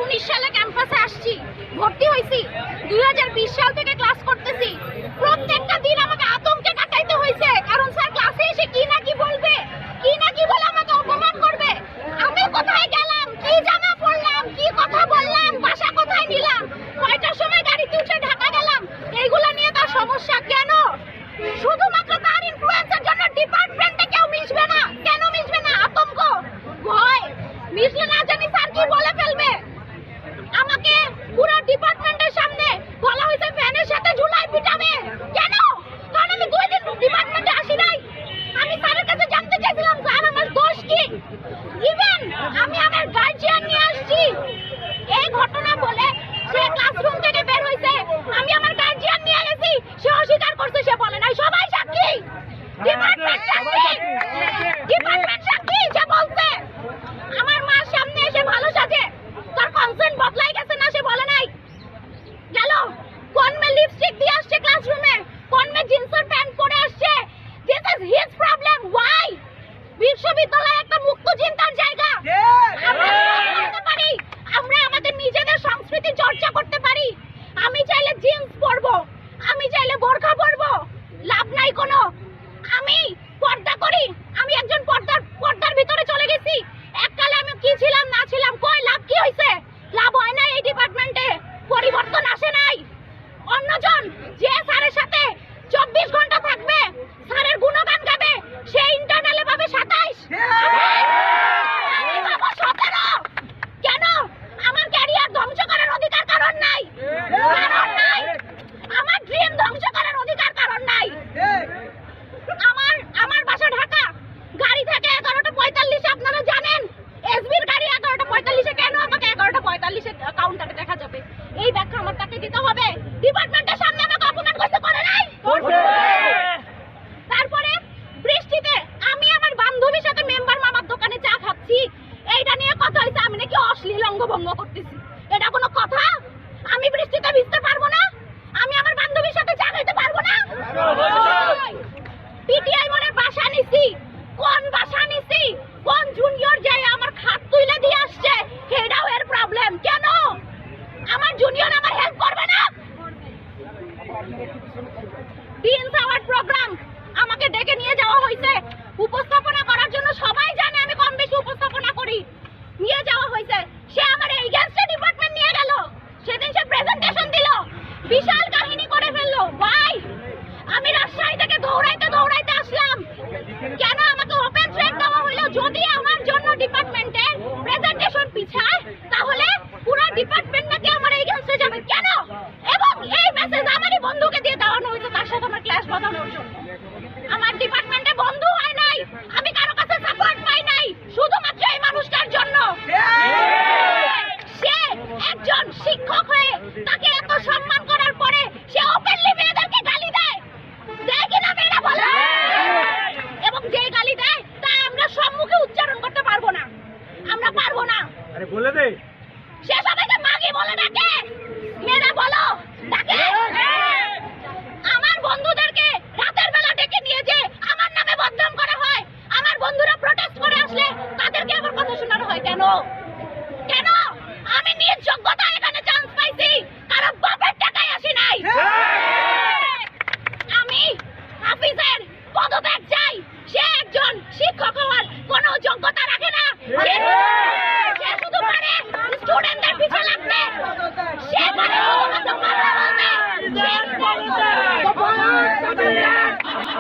2019 সালে ক্যাম্পাসে আসছি, ভর্তি হয়েছি, 2020 সাল থেকে ক্লাস করতেছি। প্রত্যেকটা দিন আমাকে আতঙ্কে কাটাইতে হয়েছে, কারণ স্যার ক্লাসে এসে কি না কি বলবে, কি না কি বলে আমাকে অপমান করবে। আমি কোথায় গেলাম, কি জামা পরলাম, কি কথা বললাম, বাসা কোথায় নিলাম, কয়টার সময় গাড়িতে উঠে ঢাকা গেলাম, এইগুলা নিয়ে তার সমস্যা। কেন? শুধুমাত্র তার ইনফ্লুয়েন্সের জন্য ডিপার্টমেন্টে কেউ মিশবে না। কেন মিশবে না? আতঙ্ক, ভয়। মিশলে না জানি স্যার কি বলে ফেলবে। আমাকে পুরো ডিপার্টমেন্টের সামনে বলা হয়েছে ফ্যানের সাথে ঝুলাই পিটাবে। কেন? কারণ আমি 2 দিন ডিপার্টমেন্টে আসি নাই। আমি স্যারের কাছে জানতে চাইছিলাম স্যার আমার দোষ কি। ইভেন আমি আমার গার্জিয়ান নিয়ে আসছি, এই ঘটনা বলে সে ক্লাসরুম থেকে বের হয়েছে। আমি আমার গার্জিয়ান নিয়ে গেছি, সে অস্বীকার করছে, সে বলে নাই। সবাই সাক্ষী, ডিপার্টমেন্ট সাক্ষী, ডিপার্টমেন্ট সাক্ষী। সে বলছে আমার মার সামনে এসে ভালো সাজে, তার কনসেন্ট বদলাই গেছে না, সে বলে নাই। গেল কোন মে লিপস্টিক দিয়ে আসছে ক্লাসরুমে, কোন মে জিন্সের প্যান্ট পরে আসছে। This is his problem. Why? বিশ্ববিদ্যালয় একটা মুক্ত চিন্তার জায়গা। আমরা করতে পারি, আমরা আমাদের নিজেদের সংস্কৃতি চর্চা করতে পারি। আমি চাইলে জিন্স পরবো, আমি চাইলে বোরকা পরবো, লাভ নাই কোনো। আমি পর্দা করি, আমি একজন পর্দার ভিতরে চলে গেছি। এককালে আমি কি ছিলাম না ছিলাম, কই লাভ কি হইছে? লাভ হয় নাই। এই ডিপার্টমেন্টে পরিবর্তন আসে নাই। অন্যজন যে স্যারের সাথে 24 ঘন্টা থাকবে, স্যারের গুণগান গাবে, সে ইন্টারনালে পাবে 27, আমি পাবো 17। কেন? আমার ক্যারিয়ার ধ্বংস করার অধিকার কারণ নাই, কারণ নাই। আমার ড্রিম ধ্বংস করার অধিকার কারণ নাই। আমার বাসা ঢাকা, গাড়ি থাকে 11:45। আপনারা জানেন এসবির গাড়ি 11:45। কেন আমাকে 11:45 কাউন্টারে দেখা যাবে? এই ব্যাখ্যা আমার তাকে দিতে হবে। ডিপার্টমেন্টের সামনে আমাকে অপমান করতে করে নাই। তারপরে বৃষ্টিতে আমি আমার বান্ধবীর সাথে মেম্বার মামার দোকানে চা খাচ্ছি, এইটা নিয়ে কথা হয়েছে আমি নাকি অশ্লীল অঙ্গভঙ্গ করতেছি। এটা কোনো কথা? আমি বৃষ্টিতে ভিজতে পারবো না? আমি আমার বান্ধবীর সাথে চা খাইতে পারবো না? পিটিআই মনে বাসা নিছি, কোন বাসা নিছি, কোন জুনিয়র যায় আমার খাট তুইলে দিয়ে আসছে, এটাও এর প্রবলেম। কেন? আমার জুনিয়র আমার হেল্প করবে না? টিনস অ্যাওয়ার্ড প্রোগ্রাম আমাকে ডেকে নিয়ে যাওয়া হয়েছে উপস্থাপনা করার জন্য। সবাই জানে আমি কম বেশি উপস্থাপনা করি। নিয়ে যাওয়া হয়েছে, সে আমার এগেইনস্টে ডিপার্টমেন্ট নিয়ে গেল। সেদিন সে প্রেজেন্টেশন দিল, বিশাল কাহিনী করে ফেললো। ভাই, আমি রাজশাহী থেকে দৌড়াইতে দৌড়াইতে আসলাম। কেন আমাকে ওপেন থ্রেট দেওয়া হলো? যদি আমার জন্য ডিপার্টমেন্টে প্রেজেন্টেশন পিছায়, তাহলে পুরো ডিপার্টমেন্ট নাকি আমার এগেইনস্টে যাবে। কেন? এবং এই মেসেজ আমারই বন্ধুকে দিয়ে দেওয়ানো হয়েছে, তার সাথে আমার ক্লাস বাঁধানোর জন্য। আমার ডিপার্টমেন্টে বন্ধু হয় নাই, আমি কারো কাছে সাপোর্ট পাই নাই, শুধুমাত্র এই মানুষটার জন্য। সে একজন শিক্ষক হয়ে তাকে এত সম্মান করার পরে সে ওপেনলি মেয়েদেরকে গালি দেয়। দেয় কিনা মেয়েরা বলে? এবং যে গালি দেয় তা আমরা সম্মুখে উচ্চারণ করতে পারবো না, আমরা পারবো না। আরে বলে দে। সে সবাইকে মাগি বলে ডাকে। মেয়েরা বলো ডাকে।